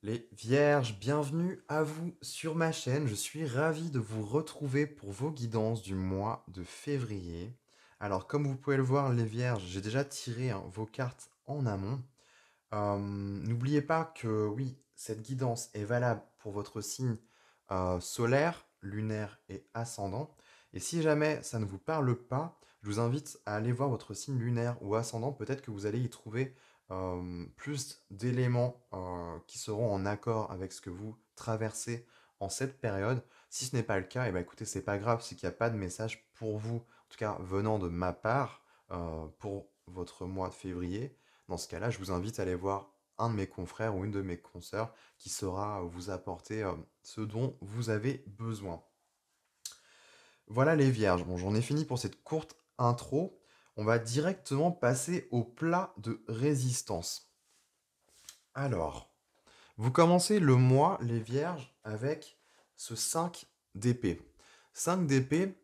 Les vierges, bienvenue à vous sur ma chaîne. Je suis ravi de vous retrouver pour vos guidances du mois de février. Alors, comme vous pouvez le voir, les vierges, j'ai déjà tiré vos cartes en amont. N'oubliez pas que oui, cette guidance est valable pour votre signe solaire, lunaire et ascendant. Et si jamais ça ne vous parle pas, je vous invite à aller voir votre signe lunaire ou ascendant. Peut-être que vous allez y trouver plus d'éléments qui seront en accord avec ce que vous traversez en cette période. Si ce n'est pas le cas, et ben écoutez, c'est pas grave, c'est qu'il n'y a pas de message pour vous, en tout cas venant de ma part, pour votre mois de février. Dans ce cas-là, je vous invite à aller voir un de mes confrères ou une de mes consoeurs qui saura vous apporter ce dont vous avez besoin. Voilà les vierges. Bon, j'en ai fini pour cette courte intro. On va directement passer au plat de résistance. Alors, vous commencez le mois, les vierges, avec ce 5 d'épée. 5 d'épée,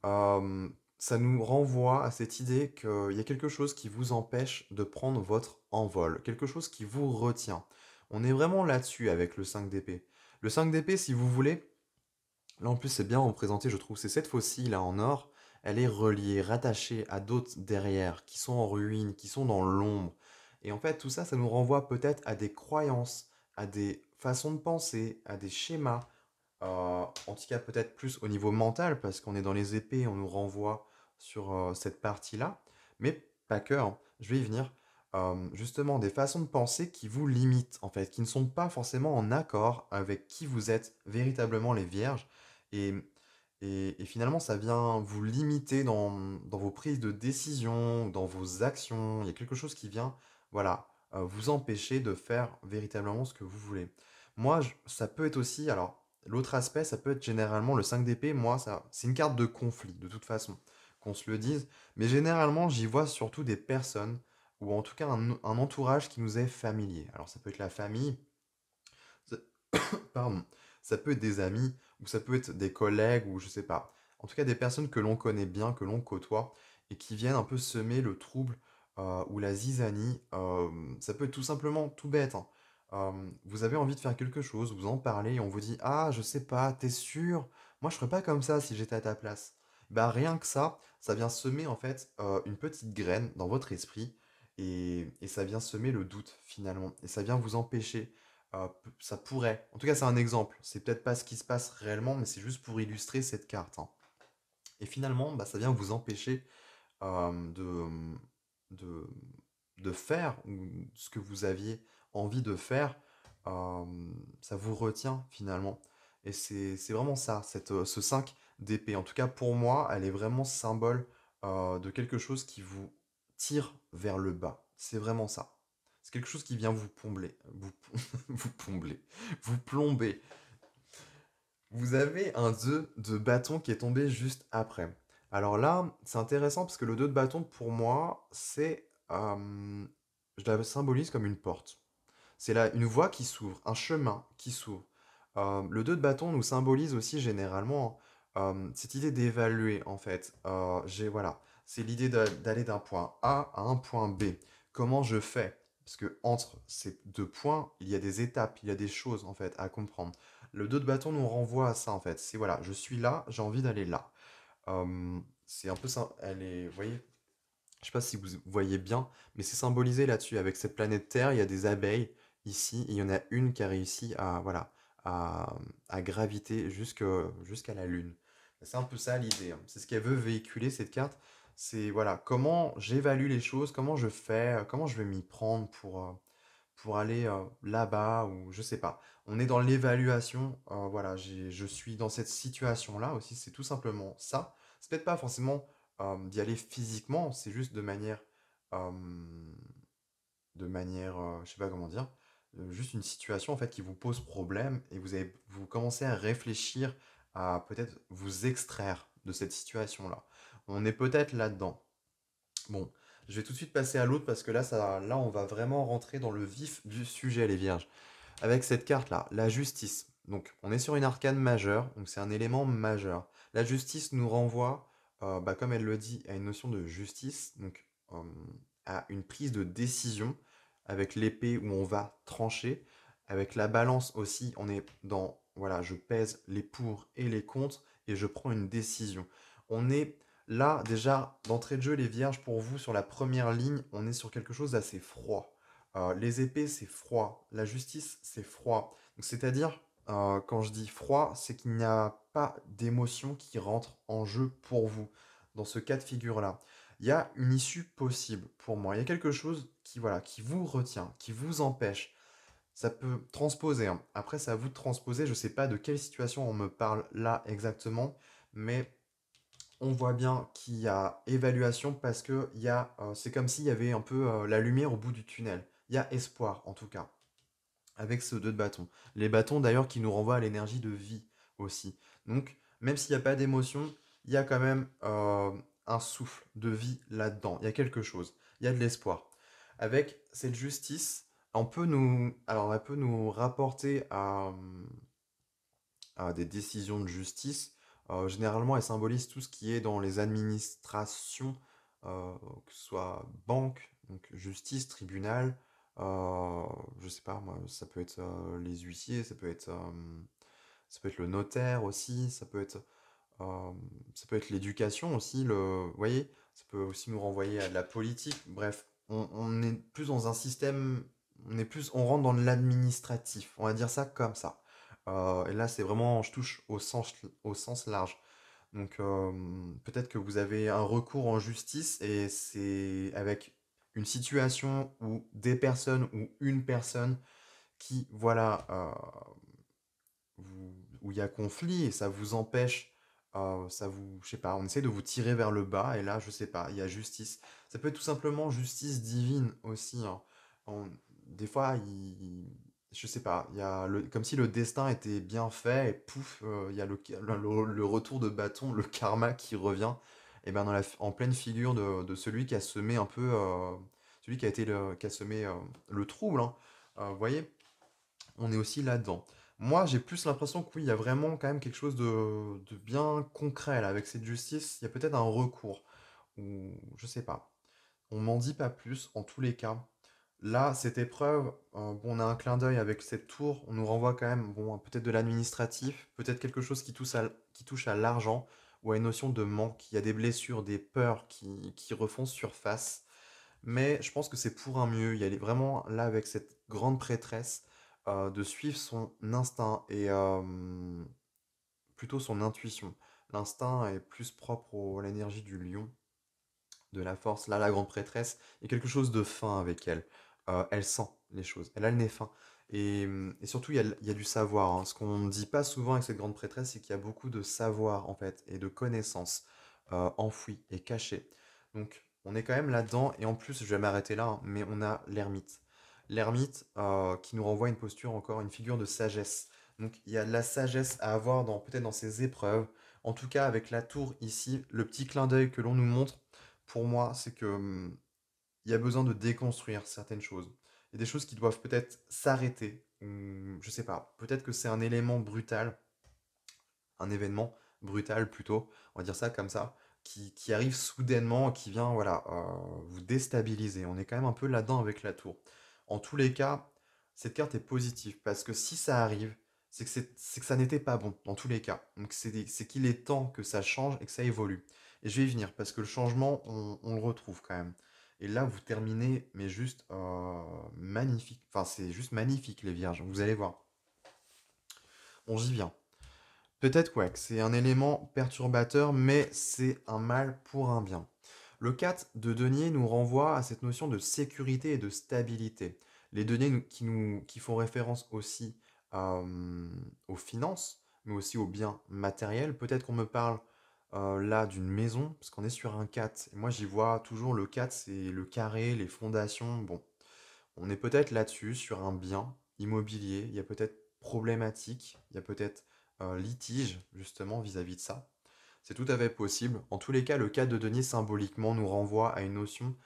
ça nous renvoie à cette idée qu'il y a quelque chose qui vous empêche de prendre votre envol, quelque chose qui vous retient. On est vraiment là-dessus avec le 5 d'épée. Le 5 d'épée, si vous voulez, là en plus c'est bien représenté, je trouve, c'est cette faucille là en or, elle est reliée, rattachée à d'autres derrière, qui sont en ruine, qui sont dans l'ombre. Et en fait, tout ça, ça nous renvoie peut-être à des croyances, à des façons de penser, à des schémas, en tout cas peut-être plus au niveau mental, parce qu'on est dans les épées, on nous renvoie sur cette partie-là, mais pas que, hein. Je vais y venir. Justement, des façons de penser qui vous limitent, en fait, qui ne sont pas forcément en accord avec qui vous êtes véritablement les vierges. Et, et finalement, ça vient vous limiter dans vos prises de décision, dans vos actions. Il y a quelque chose qui vient, voilà, vous empêcher de faire véritablement ce que vous voulez. Moi, ça peut être aussi, alors, l'autre aspect, ça peut être généralement le 5 d'épée. Moi, ça, c'est une carte de conflit, de toute façon, qu'on se le dise. Mais généralement, j'y vois surtout des personnes, ou en tout cas un entourage qui nous est familier. Alors, ça peut être la famille, ça- pardon, ça peut être des amis, ou ça peut être des collègues, ou je sais pas. En tout cas, des personnes que l'on connaît bien, que l'on côtoie, et qui viennent un peu semer le trouble ou la zizanie. Ça peut être tout simplement tout bête, hein. Vous avez envie de faire quelque chose, vous en parlez, et on vous dit: Ah, je sais pas, t'es sûr? Moi, je ferais pas comme ça si j'étais à ta place. Bah, rien que ça vient semer en fait une petite graine dans votre esprit, et ça vient semer le doute finalement, et ça vient vous empêcher ça pourrait. En tout cas, c'est un exemple. C'est peut-être pas ce qui se passe réellement, mais c'est juste pour illustrer cette carte, hein. Et finalement, bah, ça vient vous empêcher de, de faire ou ce que vous aviez envie de faire. Ça vous retient finalement. Et c'est vraiment ça, ce 5 d'épée. En tout cas, pour moi, elle est vraiment symbole de quelque chose qui vous tire vers le bas. C'est vraiment ça. C'est quelque chose qui vient vous combler, vous combler, vous plomber. Vous avez un 2 de bâton qui est tombé juste après. Alors là, c'est intéressant parce que le 2 de bâton, pour moi, je la symbolise comme une porte. C'est là une voie qui s'ouvre, un chemin qui s'ouvre. Le 2 de bâton nous symbolise aussi généralement cette idée d'évaluer, en fait. Voilà, c'est l'idée d'aller d'un point A à un point B. Comment je fais? Parce que entre ces deux points, il y a des étapes, il y a des choses, en fait, à comprendre. Le 2 de bâton nous renvoie à ça, en fait. C'est voilà, je suis là, j'ai envie d'aller là. C'est un peu ça. Elle est, vous voyez, je sais pas si vous voyez bien, mais c'est symbolisé là-dessus. Avec cette planète Terre, il y a des abeilles ici, et il y en a une qui a réussi à, voilà, à graviter jusqu'à la Lune. C'est un peu ça l'idée, hein. C'est ce qu'elle veut véhiculer, cette carte. C'est voilà, comment j'évalue les choses, comment je fais, comment je vais m'y prendre pour aller là-bas, ou je sais pas. On est dans l'évaluation, voilà, je suis dans cette situation-là aussi, c'est tout simplement ça. C'est peut-être pas forcément d'y aller physiquement, c'est juste euh, je sais pas comment dire, juste une situation en fait qui vous pose problème, et vous commencez à réfléchir à peut-être vous extraire de cette situation-là. On est peut-être là-dedans. Bon, je vais tout de suite passer à l'autre parce que là, on va vraiment rentrer dans le vif du sujet, les vierges. Avec cette carte-là, la justice. Donc, on est sur une arcane majeure, donc c'est un élément majeur. La justice nous renvoie, bah, comme elle le dit, à une notion de justice, donc à une prise de décision avec l'épée où on va trancher, Avec la balance aussi, on est dans, voilà, je pèse les pour et les contre et je prends une décision. On est là, déjà, d'entrée de jeu, les vierges, pour vous, sur la première ligne, on est sur quelque chose d'assez froid. Les épées, c'est froid. La justice, c'est froid. Donc, c'est-à-dire, quand je dis froid, c'est qu'il n'y a pas d'émotion qui rentre en jeu pour vous dans ce cas de figure-là. Il y a une issue possible pour moi. Il y a quelque chose qui, voilà, qui vous retient, qui vous empêche. Ça peut transposer, hein. Après, c'est à vous de transposer. Je ne sais pas de quelle situation on me parle là exactement, mais on voit bien qu'il y a évaluation parce que c'est comme s'il y avait un peu la lumière au bout du tunnel. Il y a espoir, en tout cas, avec ce deux de bâton. Les bâtons, d'ailleurs, qui nous renvoient à l'énergie de vie aussi. Donc, même s'il n'y a pas d'émotion, il y a quand même un souffle de vie là-dedans. Il y a quelque chose. Il y a de l'espoir. Avec cette justice, elle peut nous rapporter à des décisions de justice. Généralement, elle symbolise tout ce qui est dans les administrations, que ce soit banque, donc justice, tribunal. Je sais pas, moi, ça peut être les huissiers, ça peut être le notaire aussi, euh, ça peut être l'éducation aussi, vous voyez, ça peut aussi nous renvoyer à de la politique. Bref, on est plus dans un système, on rentre dans l'administratif, on va dire ça comme ça. Et là, c'est vraiment, je touche au sens large. Donc, peut-être que vous avez un recours en justice et c'est avec une situation où des personnes ou une personne qui, voilà, où il y a conflit et ça vous empêche, je sais pas, on essaie de vous tirer vers le bas et là, je sais pas, il y a justice. Ça peut être tout simplement justice divine aussi, hein. Des fois, je sais pas, comme si le destin était bien fait et pouf, il y a le retour de bâton, le karma qui revient, et ben en pleine figure de celui qui a semé un peu, celui qui a semé le trouble, hein. Vous voyez? On est aussi là-dedans. Moi, j'ai plus l'impression que oui, il y a vraiment quand même quelque chose de bien concret là. Avec cette justice, il y a peut-être un recours. Ou je sais pas. On m'en dit pas plus, en tous les cas. Là, cette épreuve, bon, on a un clin d'œil avec cette tour. On nous renvoie quand même, bon, peut-être de l'administratif, peut-être quelque chose qui touche à l'argent ou à une notion de manque. Il y a des blessures, des peurs qui refont surface. Mais je pense que c'est pour un mieux. Il y a vraiment là avec cette grande prêtresse de suivre son instinct et plutôt son intuition. L'instinct est plus propre à l'énergie du lion, de la force. Là, la grande prêtresse, il y a quelque chose de fin avec elle. Elle sent les choses. Elle a le nez fin. Et surtout, il y a du savoir, hein. Ce qu'on ne dit pas souvent avec cette grande prêtresse, c'est qu'il y a beaucoup de savoir, en fait, et de connaissances enfouies et cachées. Donc, on est quand même là-dedans. Et en plus, je vais m'arrêter là, hein, mais on a l'ermite. L'ermite qui nous renvoie une posture, encore une figure de sagesse. Donc, il y a de la sagesse à avoir peut-être dans ces épreuves. En tout cas, avec la tour ici, le petit clin d'œil que l'on nous montre, pour moi, c'est que il y a besoin de déconstruire certaines choses. Il y a des choses qui doivent peut-être s'arrêter. Je sais pas. Peut-être que c'est un élément brutal, un événement brutal plutôt, on va dire ça comme ça, qui arrive soudainement, qui vient voilà, vous déstabiliser. On est quand même un peu là-dedans avec la tour. En tous les cas, cette carte est positive parce que si ça arrive, c'est que ça n'était pas bon, dans tous les cas. Donc c'est qu'il est temps que ça change et que ça évolue. Et je vais y venir parce que le changement, on le retrouve quand même. Et là, vous terminez, mais juste magnifique. Enfin, c'est juste magnifique, les vierges. Vous allez voir. On y vient. Peut-être ouais, que c'est un élément perturbateur, mais c'est un mal pour un bien. Le 4 de denier nous renvoie à cette notion de sécurité et de stabilité. Les deniers qui font référence aussi aux finances, mais aussi aux biens matériels. Peut-être qu'on me parle là d'une maison, parce qu'on est sur un 4. Et moi j'y vois toujours le 4, c'est le carré, les fondations. Bon, on est peut-être là-dessus, sur un bien immobilier. Il y a peut-être problématique, il y a peut-être litige justement vis-à-vis de ça. C'est tout à fait possible. En tous les cas, le cas de denier symboliquement nous renvoie à une notion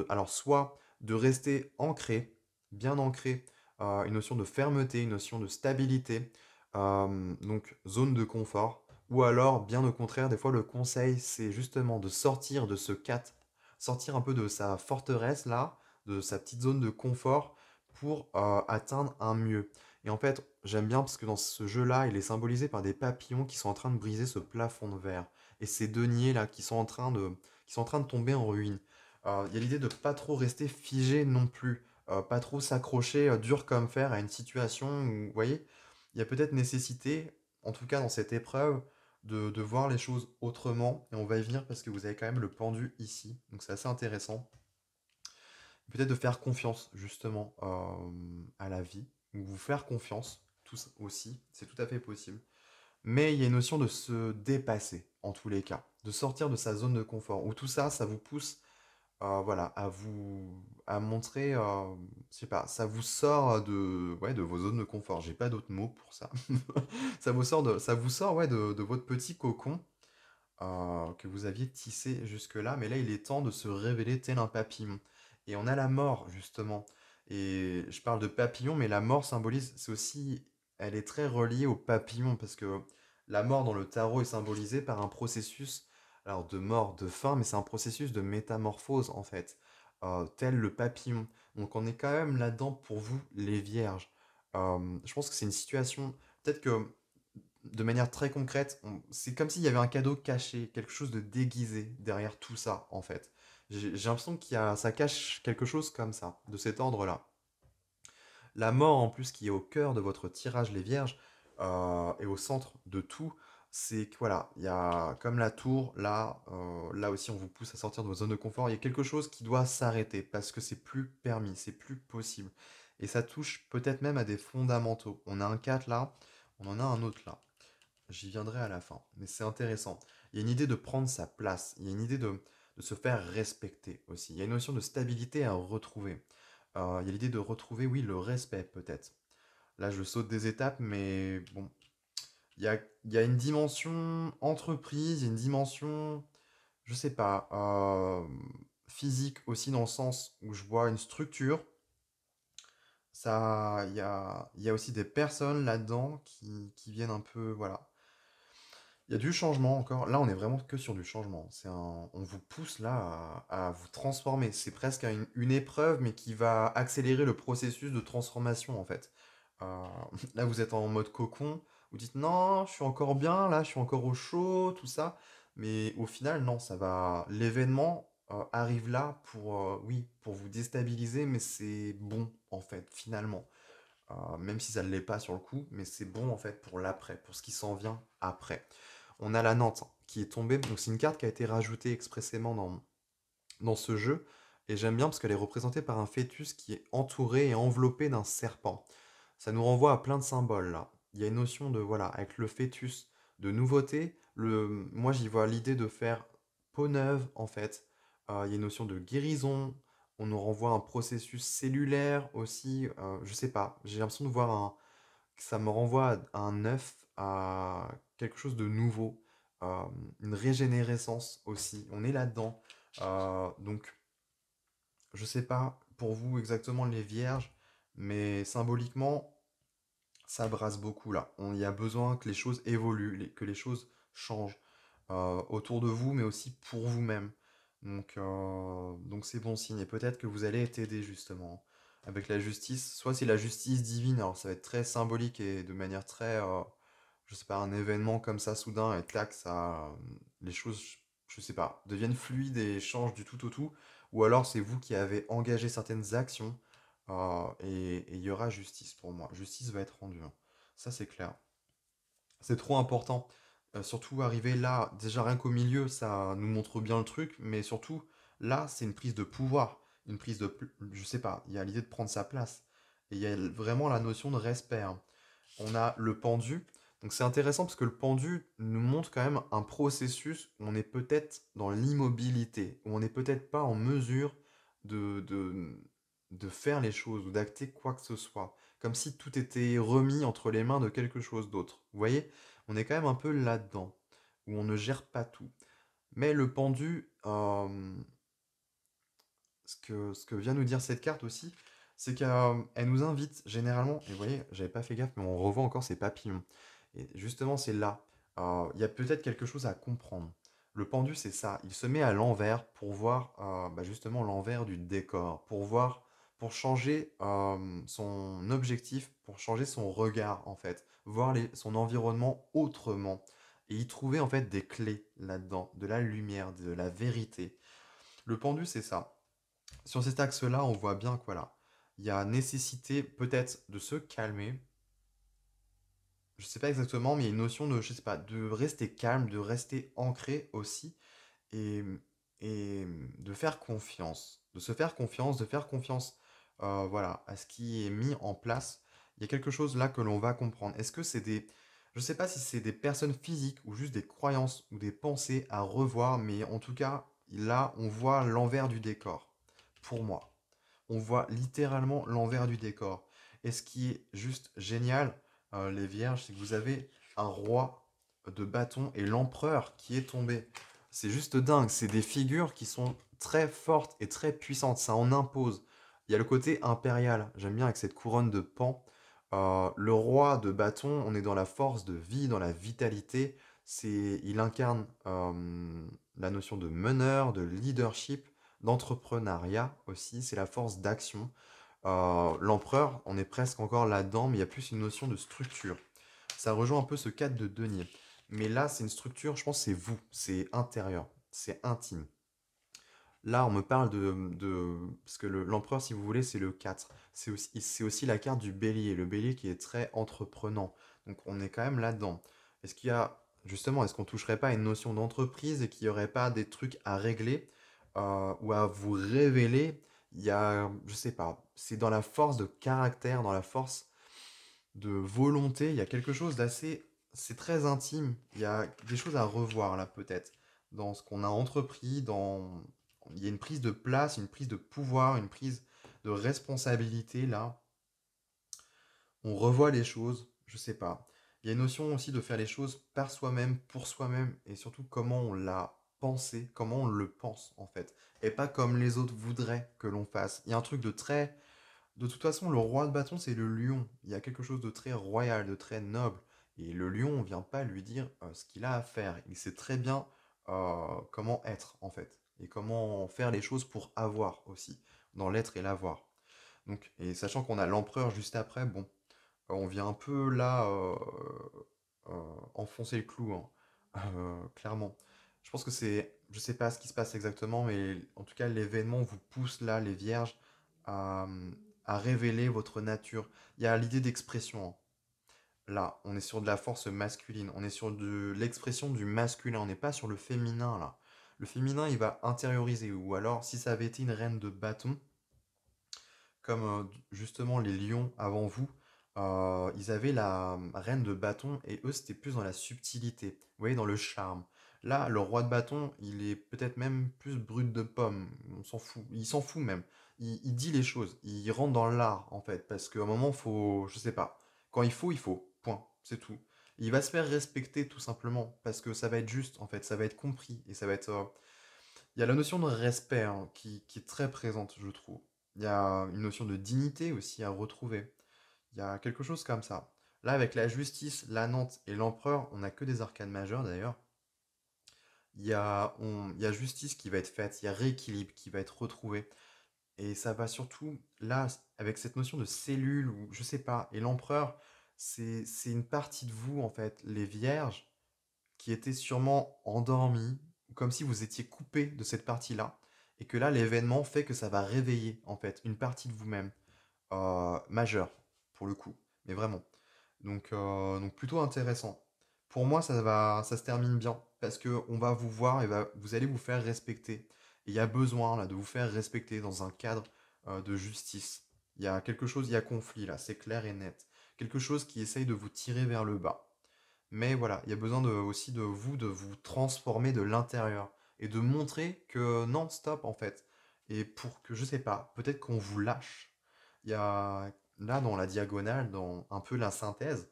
alors soit de rester ancré, bien ancré, une notion de fermeté, une notion de stabilité, donc zone de confort, ou alors, bien au contraire, des fois le conseil, c'est justement de sortir de ce 4, sortir un peu de sa forteresse là, de sa petite zone de confort pour atteindre un mieux. Et en fait, j'aime bien parce que dans ce jeu-là, il est symbolisé par des papillons qui sont en train de briser ce plafond de verre. Et ces deniers là qui sont en train de tomber en ruine. Il y a l'idée de pas trop rester figé non plus, pas trop s'accrocher dur comme fer à une situation où, vous voyez, il y a peut-être nécessité, en tout cas dans cette épreuve, de voir les choses autrement. Et on va y venir parce que vous avez quand même le pendu ici, donc c'est assez intéressant. Peut-être de faire confiance justement à la vie, ou vous faire confiance, tous aussi, c'est tout à fait possible. Mais il y a une notion de se dépasser, en tous les cas, de sortir de sa zone de confort, où tout ça, ça vous pousse voilà, à montrer, je sais pas, ça vous sort de, ouais, de vos zones de confort. J'ai pas d'autres mots pour ça. Ça vous sort, ouais, de votre petit cocon que vous aviez tissé jusque-là, mais là, il est temps de se révéler tel un papillon. Et on a la mort, justement. Et je parle de papillon, mais la mort symbolise, c'est aussi, elle est très reliée au papillon, parce que la mort dans le tarot est symbolisée par un processus, alors de mort, de fin, mais c'est un processus de métamorphose, en fait, tel le papillon. Donc on est quand même là-dedans pour vous, les vierges. Je pense que c'est une situation, peut-être que de manière très concrète, c'est comme s'il y avait un cadeau caché, quelque chose de déguisé derrière tout ça, en fait. J'ai l'impression ça cache quelque chose comme ça, de cet ordre-là. La mort, en plus, qui est au cœur de votre tirage, les vierges, et au centre de tout, c'est que voilà, il y a comme la tour, là, là aussi, on vous pousse à sortir de vos zones de confort. Il y a quelque chose qui doit s'arrêter parce que c'est plus permis, c'est plus possible. Et ça touche peut-être même à des fondamentaux. On a un 4 là, on en a un autre là. J'y viendrai à la fin, mais c'est intéressant. Il y a une idée de prendre sa place, il y a une idée de se faire respecter aussi. Il y a une notion de stabilité à retrouver. Il y a l'idée de retrouver, oui, le respect peut-être. Là, je saute des étapes, mais bon, il y a une dimension entreprise, il y a une dimension, je sais pas, physique aussi dans le sens où je vois une structure. Ça, il y a aussi des personnes là-dedans qui viennent un peu, voilà. Il y a du changement encore. Là, on est vraiment que sur du changement. On vous pousse là à vous transformer. C'est presque une épreuve, mais qui va accélérer le processus de transformation en fait. Euh, Là, vous êtes en mode cocon. Vous dites non, je suis encore bien, là, je suis encore au chaud, tout ça. Mais au final, non, ça va. L'événement arrive là pour, oui, pour vous déstabiliser, mais c'est bon en fait, finalement. Même si ça ne l'est pas sur le coup, mais c'est bon en fait pour l'après, pour ce qui s'en vient après. On a la Nantes qui est tombée, donc c'est une carte qui a été rajoutée expressément dans ce jeu, et j'aime bien parce qu'elle est représentée par un fœtus qui est entouré et enveloppé d'un serpent. Ça nous renvoie à plein de symboles là. Il y a une notion de, voilà, avec le fœtus, de nouveauté. Moi j'y vois l'idée de faire peau neuve en fait. Il y a une notion de guérison. On nous renvoie à un processus cellulaire aussi. Je sais pas, j'ai l'impression de voir ça me renvoie à un œuf, à quelque chose de nouveau, euh, une régénérescence aussi. On est là-dedans. Donc, je sais pas pour vous exactement les vierges, mais symboliquement, ça brasse beaucoup là. Il y a besoin que les choses évoluent, que les choses changent autour de vous, mais aussi pour vous-même. Donc c'est bon signe. Et peut-être que vous allez être aidé justement avec la justice. Soit c'est la justice divine, alors ça va être très symbolique et de manière très, je sais pas, un événement comme ça soudain et tac, ça, les choses, je sais pas, deviennent fluides et changent du tout au tout. Ou alors c'est vous qui avez engagé certaines actions et il y aura justice pour moi. Justice va être rendue, hein. Ça, c'est clair. C'est trop important. Surtout arriver là, déjà rien qu'au milieu, ça nous montre bien le truc, mais surtout, là, c'est une prise de pouvoir. Une prise de... Je sais pas, il y a l'idée de prendre sa place. Et il y a vraiment la notion de respect, hein. On a le pendu. Donc c'est intéressant parce que le pendu nous montre quand même un processus où on est peut-être dans l'immobilité, où on n'est peut-être pas en mesure de, de, de faire les choses ou d'acter quoi que ce soit. Comme si tout était remis entre les mains de quelque chose d'autre. Vous voyez, on est quand même un peu là-dedans, où on ne gère pas tout. Mais le pendu, ce que vient nous dire cette carte aussi, c'est qu'elle nous invite généralement, et vous voyez, j'avais pas fait gaffe, mais on revoit encore ces papillons. Et justement, c'est là. Il y a peut-être quelque chose à comprendre. Le pendu, c'est ça. Il se met à l'envers pour voir justement l'envers du décor, pour voir pour changer son objectif, pour changer son regard en fait, voir son environnement autrement et y trouver en fait des clés là-dedans, de la lumière, de la vérité. Le pendu, c'est ça. Sur cet axe-là, on voit bien que voilà, il y a nécessité peut-être de se calmer. Je sais pas exactement, mais il y a une notion de, je sais pas, de rester calme, de rester ancré aussi et, et de faire confiance, de se faire confiance, de faire confiance voilà, à ce qui est mis en place. Il y a quelque chose là que l'on va comprendre. Est-ce que c'est des... Je ne sais pas si c'est des personnes physiques ou juste des croyances ou des pensées à revoir, mais en tout cas, là, on voit l'envers du décor. Pour moi, on voit littéralement l'envers du décor. Et ce qui est juste génial, les vierges, c'est que vous avez un roi de bâton et l'empereur qui est tombé. C'est juste dingue, c'est des figures qui sont très fortes et très puissantes, ça en impose. Il y a le côté impérial, j'aime bien avec cette couronne de pan. Le roi de bâton, on est dans la force de vie, dans la vitalité. Il incarne la notion de meneur, de leadership, d'entrepreneuriat aussi, c'est la force d'action. L'empereur, on est presque encore là-dedans, mais il y a plus une notion de structure. Ça rejoint un peu ce cadre de denier. Mais là, c'est une structure, je pense, c'est vous, c'est intérieur, c'est intime. Là, on me parle parce que l'empereur, si vous voulez, c'est le 4. C'est aussi la carte du bélier, le bélier qui est très entreprenant. Donc, on est quand même là-dedans. Est-ce qu'il y a, justement, est-ce qu'on toucherait pas à une notion d'entreprise et qu'il n'y aurait pas des trucs à régler ou à vous révéler? Il y a, je sais pas, c'est dans la force de caractère, dans la force de volonté, il y a quelque chose d'assez... C'est très intime, il y a des choses à revoir là peut-être, dans ce qu'on a entrepris, dans... Il y a une prise de place, une prise de pouvoir, une prise de responsabilité là. On revoit les choses, je sais pas. Il y a une notion aussi de faire les choses par soi-même, pour soi-même, et surtout comment on l'a pensé, comment on le pense en fait. Et pas comme les autres voudraient que l'on fasse. Il y a un truc de très de toute façon, le roi de bâton, c'est le lion. Il y a quelque chose de très royal, de très noble. Et le lion, on vient pas lui dire ce qu'il a à faire. Il sait très bien comment être, en fait. Et comment faire les choses pour avoir aussi. Dans l'être et l'avoir. Donc, et sachant qu'on a l'empereur juste après, bon, on vient un peu là enfoncer le clou, hein. Clairement. Je pense que c'est, je sais pas ce qui se passe exactement, mais en tout cas l'événement vous pousse là, les vierges, à, à révéler votre nature. Il y a l'idée d'expression, hein. Là, on est sur de la force masculine, on est sur de l'expression du masculin, on n'est pas sur le féminin là. Le féminin, il va intérioriser, ou alors si ça avait été une reine de bâton, comme justement les lions avant vous, ils avaient la reine de bâton et eux c'était plus dans la subtilité, vous voyez, dans le charme. Là, le roi de bâton, il est peut-être même plus brut de pomme, on s'en fout, il s'en fout même. Il dit les choses, il rentre dans l'art en fait, parce qu'à un moment, faut, je sais pas, quand il faut, point, c'est tout. Il va se faire respecter tout simplement, parce que ça va être juste en fait, ça va être compris, et ça va être... il y a la notion de respect hein, qui est très présente, je trouve. Il y a une notion de dignité aussi à retrouver. Il y a quelque chose comme ça. Là, avec la justice, la Nantes et l'empereur, on n'a que des arcanes majeures d'ailleurs. Il y a justice qui va être faite, il y a rééquilibre qui va être retrouvé. Et ça va surtout, là, avec cette notion de cellule, ou je sais pas, et l'empereur, c'est une partie de vous, en fait, les vierges, qui étaient sûrement endormies, comme si vous étiez coupé de cette partie-là, et que là, l'événement fait que ça va réveiller, en fait, une partie de vous-même, majeure, pour le coup, mais vraiment. Donc plutôt intéressant. Pour moi, ça se termine bien parce que on va vous voir et vous allez vous faire respecter. Et il y a besoin là de vous faire respecter dans un cadre de justice. Il y a quelque chose, il y a conflit là, c'est clair et net. Quelque chose qui essaye de vous tirer vers le bas. Mais voilà, il y a besoin aussi de vous transformer de l'intérieur et de montrer que non, stop en fait. Et pour que, je sais pas, peut-être qu'on vous lâche. Il y a là dans la diagonale, dans un peu la synthèse,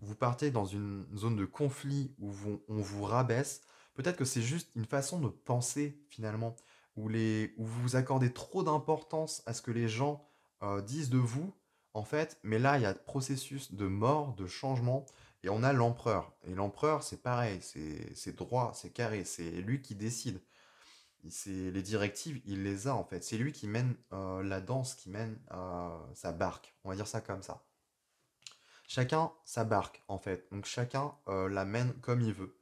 vous partez dans une zone de conflit où on vous rabaisse. Peut-être que c'est juste une façon de penser finalement, où vous accordez trop d'importance à ce que les gens disent de vous, en fait. Mais là, il y a processus de mort, de changement, et on a l'empereur. Et l'empereur, c'est pareil, c'est droit, c'est carré, c'est lui qui décide. C'est les directives, il les a en fait. C'est lui qui mène la danse, qui mène sa barque. On va dire ça comme ça. Chacun sa barque en fait. Donc chacun la mène comme il veut.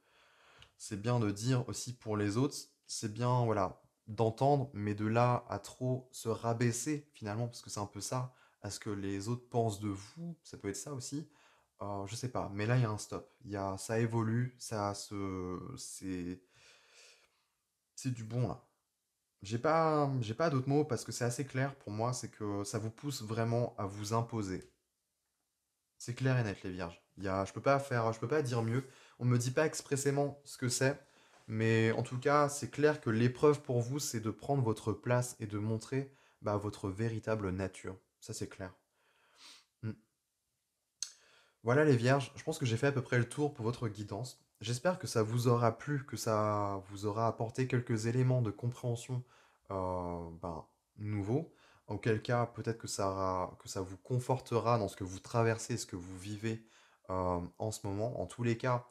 C'est bien de dire aussi pour les autres, c'est bien voilà d'entendre, mais de là à trop se rabaisser finalement, parce que c'est un peu ça, à ce que les autres pensent de vous, ça peut être ça aussi. Je sais pas, mais là il y a un stop. Ça évolue, c'est du bon là. J'ai pas d'autres mots parce que c'est assez clair pour moi, c'est que ça vous pousse vraiment à vous imposer. C'est clair et net les vierges. Je peux pas dire mieux. On me dit pas expressément ce que c'est, mais en tout cas, c'est clair que l'épreuve pour vous, c'est de prendre votre place et de montrer bah, votre véritable nature. Ça, c'est clair. Mm. Voilà les vierges, je pense que j'ai fait à peu près le tour pour votre guidance. J'espère que ça vous aura plu, que ça vous aura apporté quelques éléments de compréhension ben, nouveaux. Auquel cas, peut-être que ça vous confortera dans ce que vous traversez, ce que vous vivez en ce moment. En tous les cas,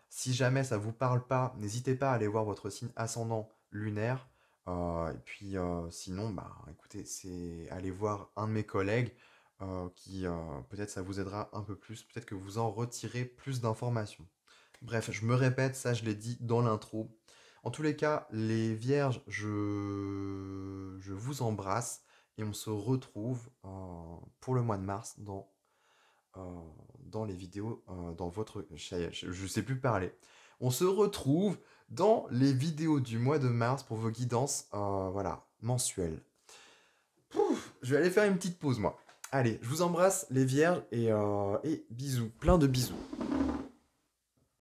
si jamais ça vous parle pas, n'hésitez pas à aller voir votre signe ascendant lunaire. Et puis sinon, bah, écoutez, c'est aller voir un de mes collègues qui peut-être ça vous aidera un peu plus, peut-être que vous en retirez plus d'informations. Bref, je me répète, ça je l'ai dit dans l'intro. En tous les cas, les vierges, je vous embrasse et on se retrouve pour le mois de mars euh, dans les vidéos, dans votre... Je sais plus parler. On se retrouve dans les vidéos du mois de mars pour vos guidances, voilà, mensuelles. Pouf, je vais aller faire une petite pause, moi. Allez, je vous embrasse, les vierges, et bisous, plein de bisous.